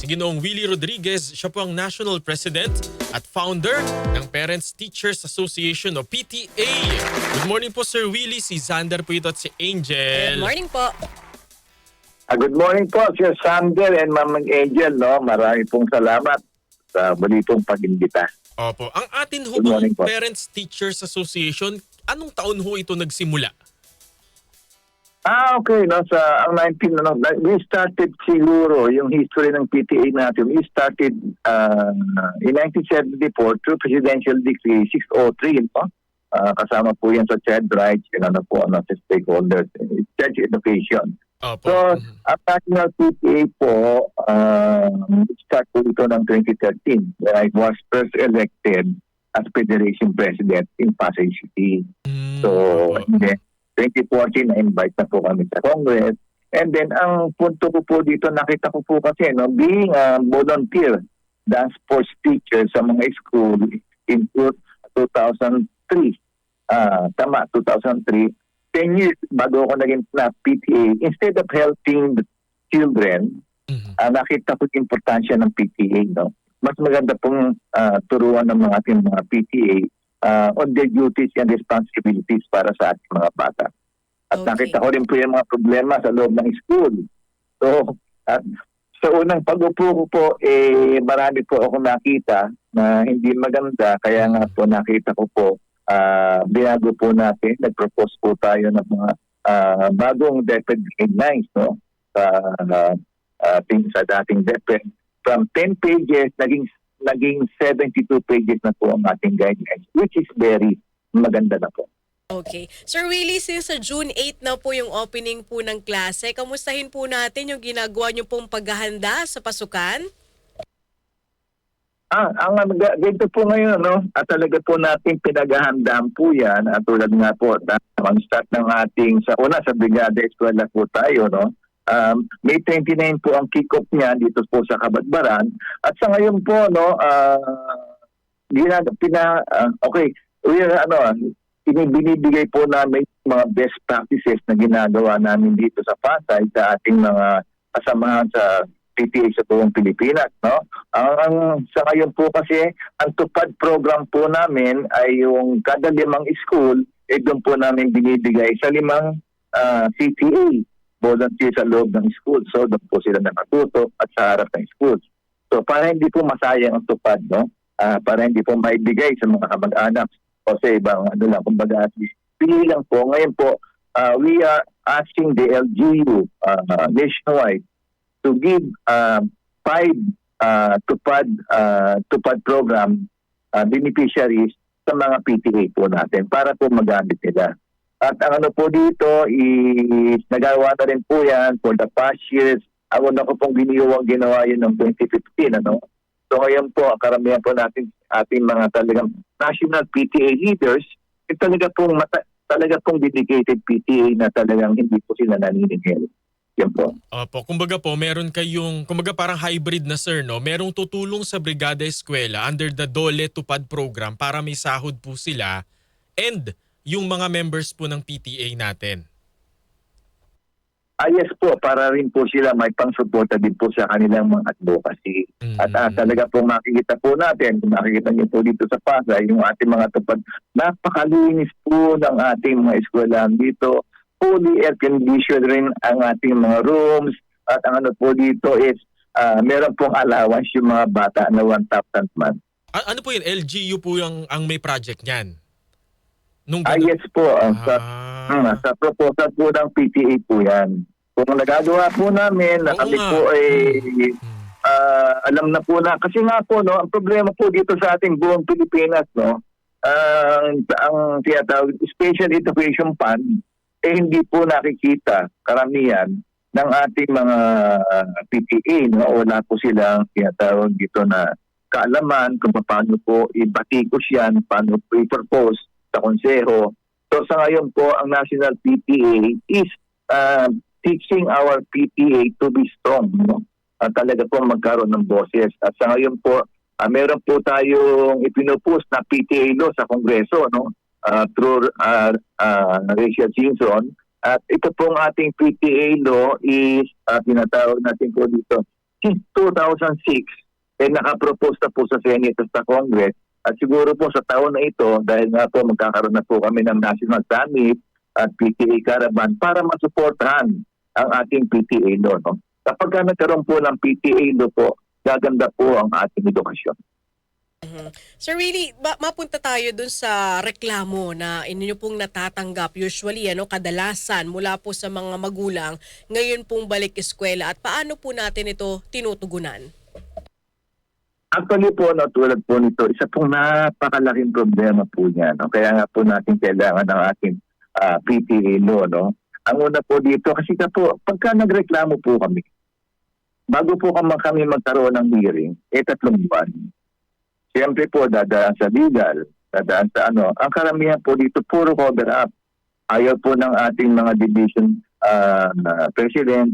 si Ginoong Willie Rodriguez. Siya po ang National President at founder ng Parents Teachers Association o PTA. Good morning po Sir Willie, si Xander po ito at si Angel. Good morning po. Good morning po, Sir Sander and Mamang Angel. No? Marami pong salamat sa muli pong pag-imbita. Opo. Ang atin ho Good morning pong po. Parents Teachers Association, anong taon ho ito nagsimula? Okay. No? Sa ang 19, we started siguro yung history ng PTA natin. We started in 1974 through Presidential Decree 603. No? Kasama po yan sa child rights, sa stakeholders, child education. Opo. So, ang National PTA po, start po ito ng 2013 where I was first elected as Federation President in Pasay City. So, and then 2014, na-invite na po kami sa Congress. And then, ang punto ko po dito, nakita ko po kasi, being a volunteer dance sports teacher sa mga school in 2003, 2003, 10 years bago ako naging PTA, instead of helping the children, nakita ko yung importansya ng PTA. No? Mas maganda pong turuan ng mga ating mga PTA on their duties and responsibilities para sa ating mga bata. At nakita ko rin po yung mga problema sa loob ng school. So, sa unang pag-upo ko po, marami po ako nakita na hindi maganda. Kaya nga po nakita ko po, binago po natin, nag-propose po tayo ng mga bagong DepEd guidelines, no? Sa dating DepEd. From 10 pages, naging 72 pages na po ang ating guidelines, which is very maganda na po. Okay. Sir Willie, since sa June 8 na po yung opening po ng klase, kamustahin po natin yung ginagawa niyo pong paghahanda sa pasukan? Ganito po ngayon, no? At talaga po natin pinaghahandaan po yan. At tulad nga po, ang start ng ating, sa Brigada Eskwela po tayo, no? May 29 po ang kick-off niya dito po sa Kabadbaran. At sa ngayon po, no, binibigay po namin mga best practices na ginagawa namin dito sa Pasay sa ating mga kasamahan sa PTA sa buong Pilipinas. No? Ang sa ngayon po kasi, ang tupad program po namin ay yung kada 5 school, doon po namin binibigay sa 5 PTA volunteer sa loob ng school. So doon po sila nakatuto at sa harap ng schools. So para hindi po masayang ang tupad, no? Para hindi po maibigay sa mga kamag-anak o sa ibang kumbaga at least pili lang po. Ngayon po, we are asking the LGU nationwide to give 5 tupad program beneficiaries sa mga PTA po natin para po magamit nila. At ang po dito is nagawa na rin po yan for the past years. Ako na ko pong ginawa yun ng 2015. So ngayon po, karamihan po natin ating mga talagang national PTA leaders, talaga pong dedicated PTA na talagang hindi po sila naniningil. Yan po. Opo, kumbaga po, meron kayong, parang hybrid na sir, no? Merong tutulong sa Brigada Eskwela under the Dole Tupad program para may sahod po sila and yung mga members po ng PTA natin. Yes po, para rin po sila may pang-suporta din po sa kanilang mga advocacy. At talaga po makikita po natin, kung makikita niyo po dito sa Pasay, yung ating mga tupad, napakalinis po ng ating mga eskwelahan dito. Fully air-conditioned rin ang ating mga rooms. At ang po dito is, meron pong allowance yung mga bata na 1,000 month. Ano po yun? LGU po yung ang may project niyan? Yes po. Sa proposal po ng PTA po yan. Kung nagagawa po namin, na kami po ay alam na po na. Kasi nga po, no, ang problema po dito sa ating buong Pilipinas, no, ang tinatawag Special Education Fund, hindi po nakikita karamihan ng ating mga PTA. No? Wala po silang tinatawag dito na kaalaman kung paano po ibatikos yan, paano po i-propose sa konseho. So sa ngayon po, ang National PTA is teaching our PTA to be strong. No? Talaga po magkaroon ng boses. At sa ngayon po, meron po tayong ipinupus na PTA law sa Kongreso, no? Through Rachel Simpson. At ito pong ating PTA law is tinatawag natin po dito since 2006, nakapropose na po sa Senate at sa Congress. At siguro po sa taon na ito, dahil nga po magkakaroon na po kami ng National Summit at PTA Caravan para masuportahan ang ating PTA law. No? Kapag ka nagkaroon po ng PTA law po, gaganda po ang ating edukasyon. Sir Willie, mapunta tayo dun sa reklamo na inyo pong natatanggap usually kadalasan mula po sa mga magulang ngayon pong balik eskwela at paano po natin ito tinutugunan? Actually po, tulad po nito, isa pong napakalaking problema po niya. No? Kaya nga po natin kailangan ng ating PTA law. No? Ang una po dito, kasi po, pagka nagreklamo po kami, bago po kami magkaroon ng hearing, 3 buwan. Siyempre po, dadaan sa legal, dadaan sa Ang karamihan po dito, puro cover up. Ayaw po ng ating mga division president,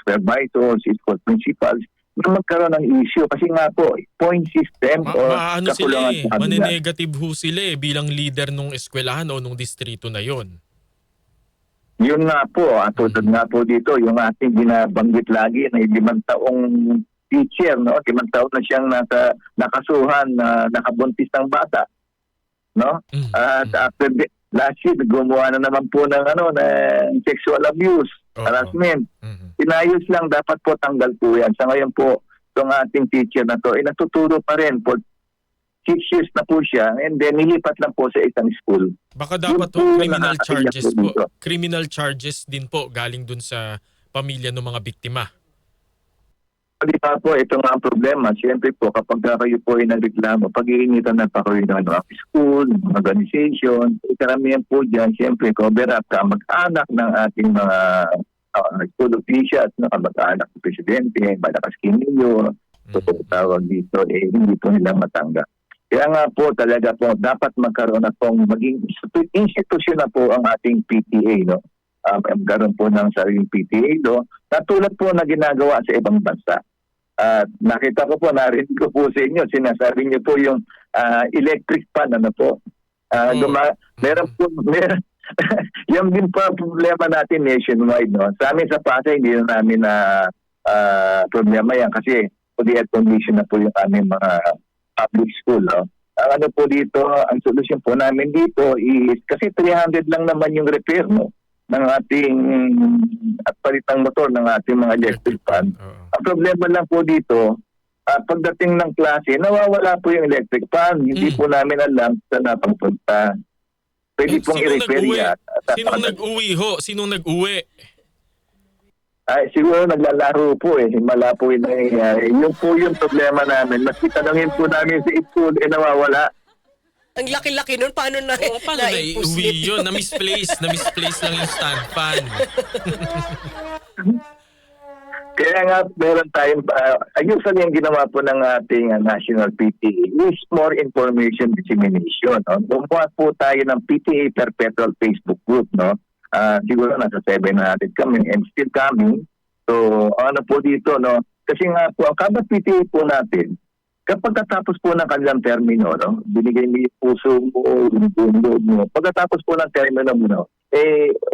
supervisors, school principals, na magkaroon ng issue. Kasi nga po, point system o kakulangan sa kanila. Maninegative ho sila bilang leader nung eskwelahan o nung distrito na yon. Yun nga po, tutod nga po dito, yung ating binabanggit lagi na 5 taong teacher, no? 5 taon na siyang nakasuhan na nakabuntis ng bata. No? At after last year, gumawa na naman po ng sexual abuse, harassment. Inayos lang, dapat po tanggal po yan. Sa ngayon po, itong ating teacher na to, natuturo pa rin po. 6 years na po siya and then nilipat lang po sa isang school. Baka dapat criminal charges po. Criminal charges din po galing dun sa pamilya ng mga biktima. Di ba po, ito nga ang problema. Siyempre po, kapag kayo po ay nagreklamo, pag-iinitan na pa kayo ng school, organization, karamihan po dyan, siyempre, cover up ka, mag-anak ng ating mga school officials, mag-anak ng presidente, malakas kinilyo, tawag dito, hindi po nilang matanggap. Kaya nga po, talaga po, dapat magkaroon na pong maging institusyon na po ang ating PTA, no? Magkaroon po ng sariling PTA, no? Natulad po na ginagawa sa ibang bansa. Nakita ko po, narinig ko po sa inyo, sinasabi niyo po yung electric fan, meron po, yan din po problema natin nationwide, no? Sa amin sa Pasay, hindi na namin problema yan kasi fully air condition na po yung aming mga public school, no? Ang po dito, ang solusyon po namin dito is, kasi 300 lang naman yung repair, no? Ng ating at palitang motor ng ating mga electric fan. Ang problema lang po dito, pagdating ng klase, nawawala po yung electric fan. Hindi po namin alam saan napapunta. Pwede pong i-repair yan. Sinong nag-uwi ho? Sinong nag-uwi? Siguro naglalaro po Himala po yung nangyayari. Yun po yung problema namin. Mas itanongin po namin sa school, nawawala. Ang laki-laki nun, paano na-uwi yun? Na-misplace lang yung stand fan. Kaya nga, meron tayong, usually yung ginawa po ng ating National PTA is more information dissemination. No? Gumawa po tayo ng PTA Perpetual Facebook group. No? Siguro nasa 700 kami and still coming. So, ano po dito, no? Kasi nga po, ang kada PTA po natin, kapag katapos po ng kanilang termino, no, binigay mo yung puso mo, yung buong mo. Pagkatapos po ng termino mo, no,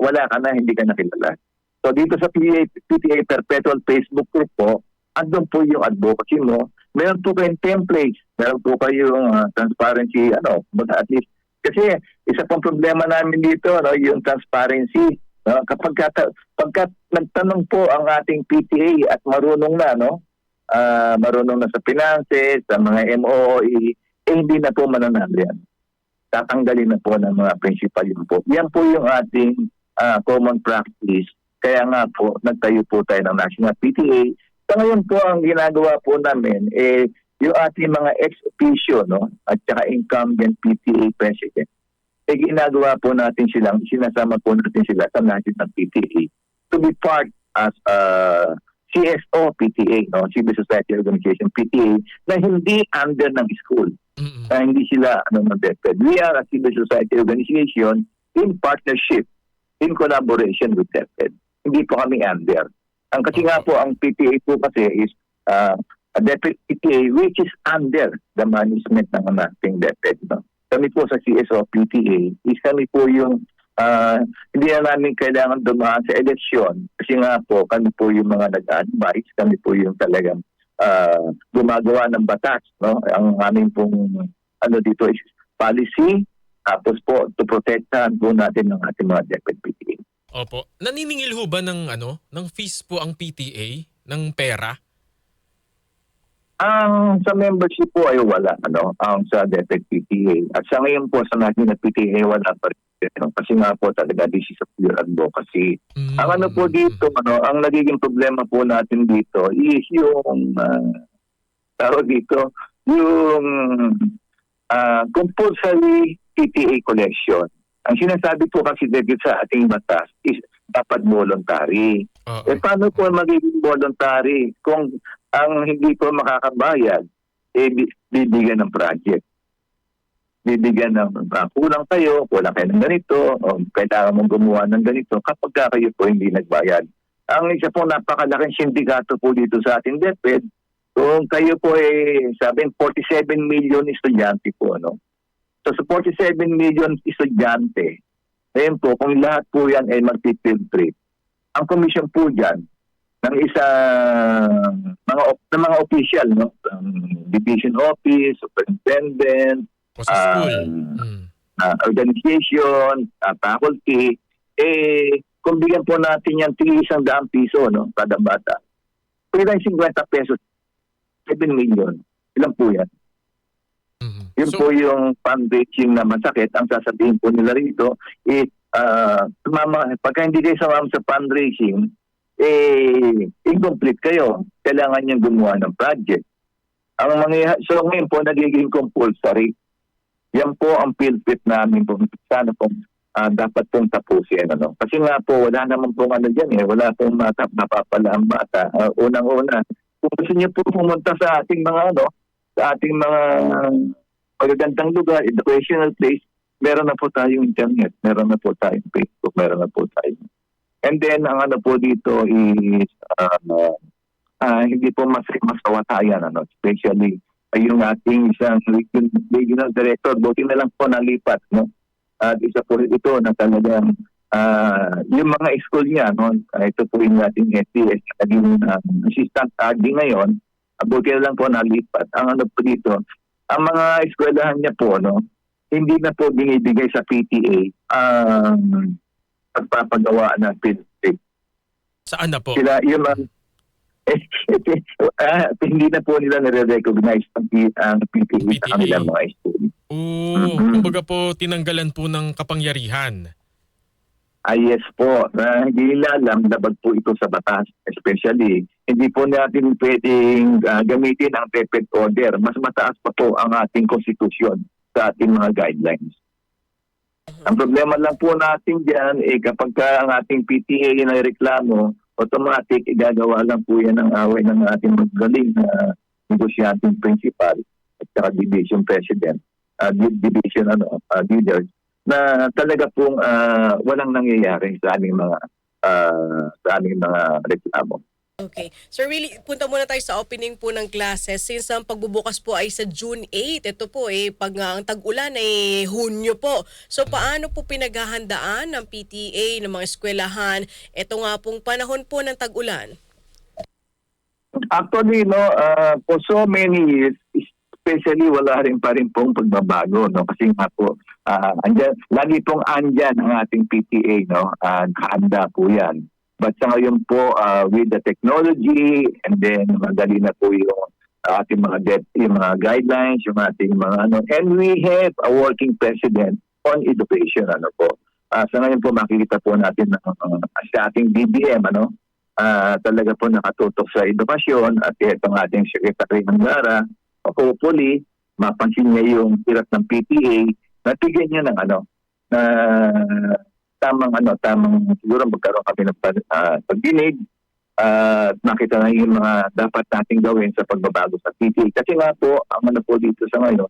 wala ka na, hindi ka nakilala. So dito sa PTA Perpetual Facebook group po, andun po yung advocacy mo. Meron po kayong templates, meron po kayong transparency, at least. Kasi isa pang problema namin dito, no, yung transparency. No, pagka nagtanong po ang ating PTA at marunong na, no, marunong na sa finances, sa mga MOE, hindi na po mananalo yan. Tatanggalin na po ng mga principal yun po. Yan po yung ating common practice. Kaya nga po, nagtayo po tayo ng National PTA. Sa ngayon po, ang ginagawa po namin, yung ating mga ex-officio, no, at saka incumbent PTA president, ginagawa po natin sinasama po natin sila sa National PTA to be part as CSO PTA, no? Civil Society Organization PTA, na hindi under ng school. Na hindi sila ng DepEd. We are a civil society organization in partnership, in collaboration with DepEd. Hindi po kami under. Kasi nga po, ang PTA po kasi is a DepEd PTA which is under the management ng ating DepEd. No? Kami po sa CSO PTA is kami po yung hindi na namin kailangan dumaan sa eleksyon kasi nga po kami po yung mga nag-advise, kami po yung talagang gumagawa ng batas, no? Ang aming pong ano dito is policy, tapos po to protektahan po natin ng ating mga DepEd PTA. Opo. Naniningil ho ba ng fees po ang PTA, ng pera? Ang sa membership po ay wala, ang sa DepEd PTA. At sa ngayon po sa natin na PTA wala pa rin. Kasi nga po talaga this is a pure advocacy. Ang ano po dito, ang nagiging problema po natin dito is yung tawag dito, yung compulsory PTA collection. Ang sinasabi po kasi dito sa ating batas is dapat voluntary. Paano po magiging voluntary kung ang hindi po makakabayad, bibigyan ng project. Bibigyan ng kulang kayo ng ganito, o kailangan mong gumawa ng ganito kapag kayo po hindi nagbayad. Ang isa po napakalaking sindikato po dito sa ating DepEd, kung kayo po sabing 47 million estudyante po, So sa 47 million estudyante, ayun po, kung lahat po yan ay mag-field trip, ang commission po dyan, ng mga official, division office, superintendent, Sa school. organization, faculty, kung bigyan po natin yan 100 piso, kada bata, pwede 50 pesos, 7 million. Ilan po yan? Yun po yung fundraising na masakit. Ang sasabihin po nila rito, pagka hindi kayo sumama sa fundraising, incomplete kayo. Kailangan niyang gumawa ng project. So ngayon po, nagiging compulsory. Yan po ang field trip namin po. Sana po dapat pong tapusin. Kasi nga po, wala naman pong dyan. Wala pong napapala ang bata. Unang-una, kung gusto niyo po pumunta sa ating mga magagandang lugar, educational place, meron na po tayong internet, meron na po tayong Facebook, meron na po tayong. And then, ang po dito is hindi po masawatayan, especially yung ating isang regional director, buti na lang po nalipat, At isa po ito na talagang yung mga school niya, ito po yung ating SDS, naging assistant RD ngayon, buti na lang po nalipat. Ang po dito, ang mga eskwelahan niya po, hindi na po binibigay sa PTA ang pagpapagawa ng field trip. Saan na po? Sila, hindi na po nila nare-recognize ang PTA sa kanilang mga school. Kumbaga po, tinanggalan po ng kapangyarihan. Yes po. Hindi nila alam, labag po ito sa batas. Especially, hindi po natin pwedeng gamitin ang DepEd order. Mas mataas pa po ang ating konstitusyon sa ating mga guidelines. Ang problema lang po natin dyan, kapag ang ating PTA na reklamo, automatic, igagawa lang po yan ang away ng ating magaling na negosyanteng principal at saka division president, division leaders, na talaga pong walang nangyayari sa aming mga reklamo. Okay. Sir Willie, punta muna tayo sa opening po ng classes. Since ang pagbubukas po ay sa June 8, ito po pag ang tag-ulan ay Hunyo po. So paano po pinaghahandaan ng PTA, ng mga eskwelahan, ito nga pong panahon po ng tag-ulan? Actually, for so many years, especially wala rin pa rin pong pagbabago, kasi nga po, lagi pong andyan ang ating PTA, handa po yan. But sa ngayon po, with the technology, and then madali na po yung ating yung mga guidelines, yung ating mga and we have a working president on education, po. Sa ngayon po, makikita po natin sa ating BBM, talaga po nakatutok sa edukasyon, at itong ating Secretary ng Lara, hopefully, mapansin niya yung hirap ng PTA, natigyan niya ng tamang siguro magkaroon kami ng pagdinig at nakita na yung mga dapat nating gawin sa pagbabago sa PTA. Kasi nga po, ang po dito sa ngayon,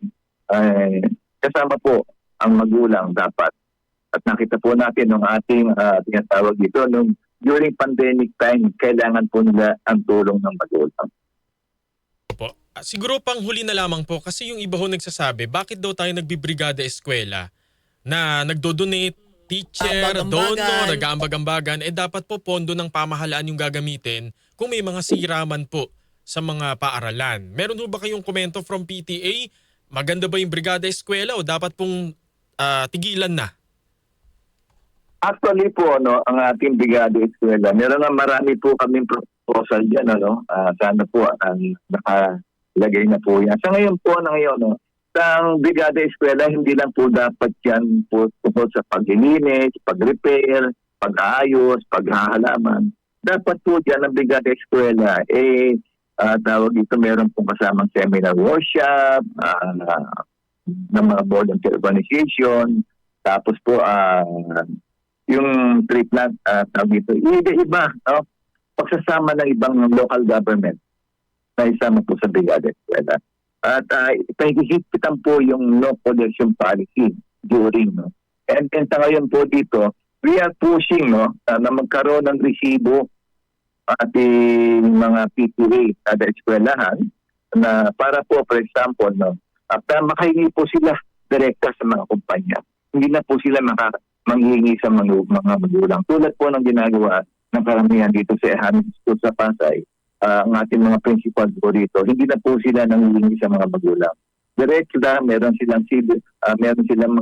kasama po ang magulang dapat. At nakita po natin nung ating tinatawag dito, during pandemic time, kailangan po nila ang tulong ng magulang. Opo. Siguro pang huli na lamang po, kasi yung iba ho nagsasabi, bakit daw tayo nagbibrigada eskwela na nagdo-donate, teacher, donor, nag-aambag-ambagan, dapat po pondo ng pamahalaan yung gagamitin kung may mga sira man po sa mga paaralan. Meron ho ba kayong komento from PTA? Maganda ba yung Brigada Eskwela o dapat pong tigilan na? Actually po, no, ang ating Brigada Eskwela, meron nga marami po kaming proposal dyan, ano, sana po ang nakalagay na po yan. Sa ngayon po, no, ang Brigada Eskwela, hindi lang po dapat yan po tungkol sa paglilinis, pag-repair, pag-aayos, paghahalaman. Dapat po dyan ang Brigada Eskwela, tawag dito, meron pong kasamang seminar workshop, ng mga volunteer organization, tapos po, yung treatment, tawag dito, iba, no? Pagsasama ng ibang local government na isama po sa Brigada Eskwela. At ipahighigitan po yung no pollution policy during, no? And sa ngayon po dito, we are pushing, no, na magkaroon ng resibo ating mga PTA kada eskwelahan na para po, for example, no, makahingi po sila direkta sa mga kumpanya. Hindi na po sila manghihingi sa mga magulang. Tulad po ng ginagawa ng karamihan dito sa Ehanin School sa Pasay, ang ating mga principal po dito, hindi na po sila nanghihingi sa mga magulang. Diretso na, meron silang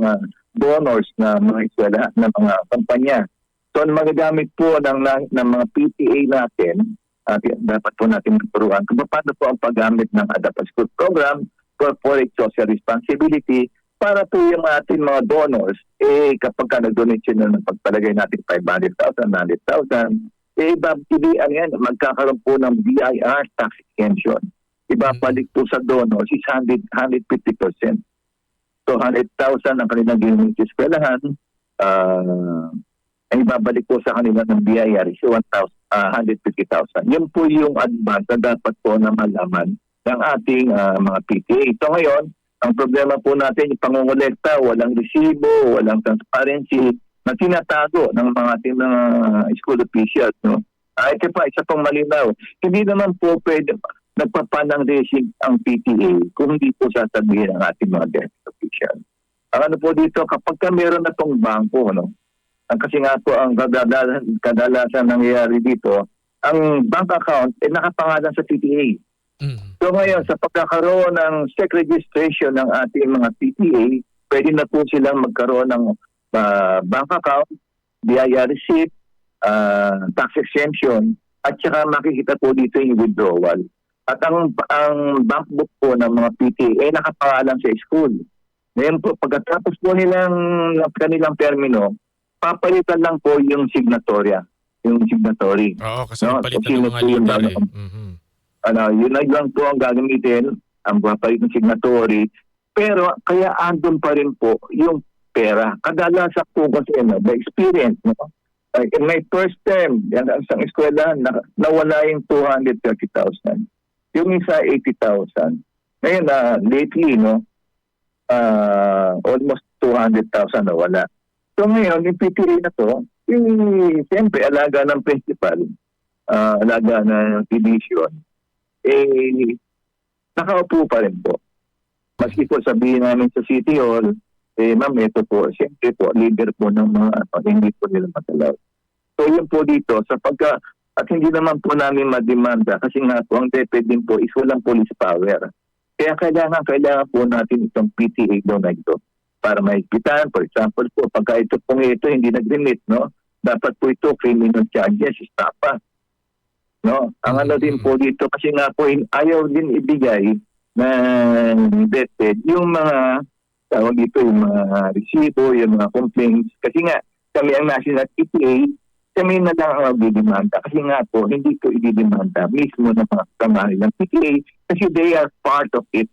mga donors na mga eskwela, na mga kampanya. So, magagamit po ng mga PTA natin, dapat po natin magturuan kung paano po ang paggamit ng Adapt School Program, Corporate Social Responsibility, para po yung ating mga donors, kapag ka nag-donate sila ng pagpalagay natin 500,000, 100,000, magkakaroon po ng BIR tax exemption. Ibabalik po sa donors is 150%. So 100,000 ang kanilang ginamit sa eskwelahan, ay ibabalik po sa kanila ng BIR is 150,000. Yun po yung advance na dapat po na malaman ng ating mga PTA. So ngayon, ang problema po natin, yung pangungulekta, walang resibo, walang transparency, na tinatago ng mga ating mga school officials. No? Ito pa, isa pang malinaw. Hindi naman po pwede nagpapanang racing ang PTA kung hindi po sasabihin ang ating mga desk officials. Ang ano po dito, kapag ka meron na itong bangko, no? Kasi nga po ang kadalasan nangyayari dito, ang bank account ay nakapangalan sa PTA. So ngayon, sa pagkakaroon ng SEC registration ng ating mga PTA, pwede na po silang magkaroon ng bank account, BIR receipt, tax exemption, at saka makikita po dito yung withdrawal. At ang bank book po ng mga PTA ay nakapangalan sa school. Ngayon po, pagkatapos po kanilang termino, papalitan lang po yung signatory. Oo, kasi palitan ng mga leader yun lang po ang gagamitin, ang papalit ng signatory. Pero kaya andun pa rin po yung pera. Kadalasan po kasi the experience. No? In my first term, yan ang isang eskwela, nawala yung 230,000. Yung isa, 80,000. Ngayon, lately, no, almost 200,000 nawala. So ngayon, yung PTA na to, siyempre, alaga ng principal, alaga ng division, nakaupo pa rin po. Maski po sabihin namin sa City Hall, ma'am, ito po, siyempre po, leader po ng mga, hindi po nila matalaw. So yun po dito, at hindi naman po namin mademanda, kasi nga po, ang DepEd din po is walang police power. Kaya kailangan po natin itong PTA daw na ito para mahigitan. For example po, pagka ito hindi nag-remit, no? Dapat po ito criminal charges, istapa. No? Ang ano din po dito, kasi nga po ayaw din ibigay ng DepEd yung mga tawag dito, yung mga resibo, yung mga complaints. Kasi nga, kami ang national PTA, kami na lang ang magdidemanda. Kasi nga po, hindi ko ididemanda mismo ng mga kamari ng PTA kasi they are part of it.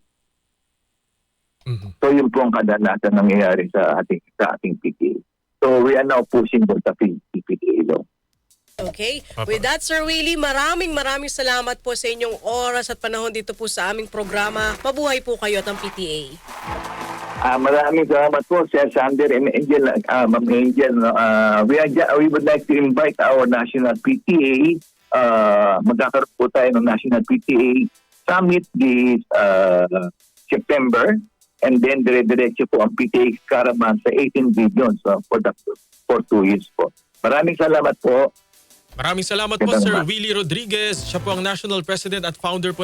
So yun po ang kadalasan nangyayari sa ating PTA. So we are now pushing for the PTA law. Okay. With that, Sir Willie, maraming salamat po sa inyong oras at panahon dito po sa aming programa. Mabuhay po kayo at ang PTA. Maraming salamat po, Sir Sander and Angel, Ma'am Angel. We would like to invite our national PTA. Magkakaroon po tayo ng National PTA Summit this September. And then dire-diretso po ang PTA Caravan sa 18 regions for 2 years po. Maraming salamat po. Maraming salamat po Ganun Sir ba? Willie Rodriguez. Siya po ang National President at Founder po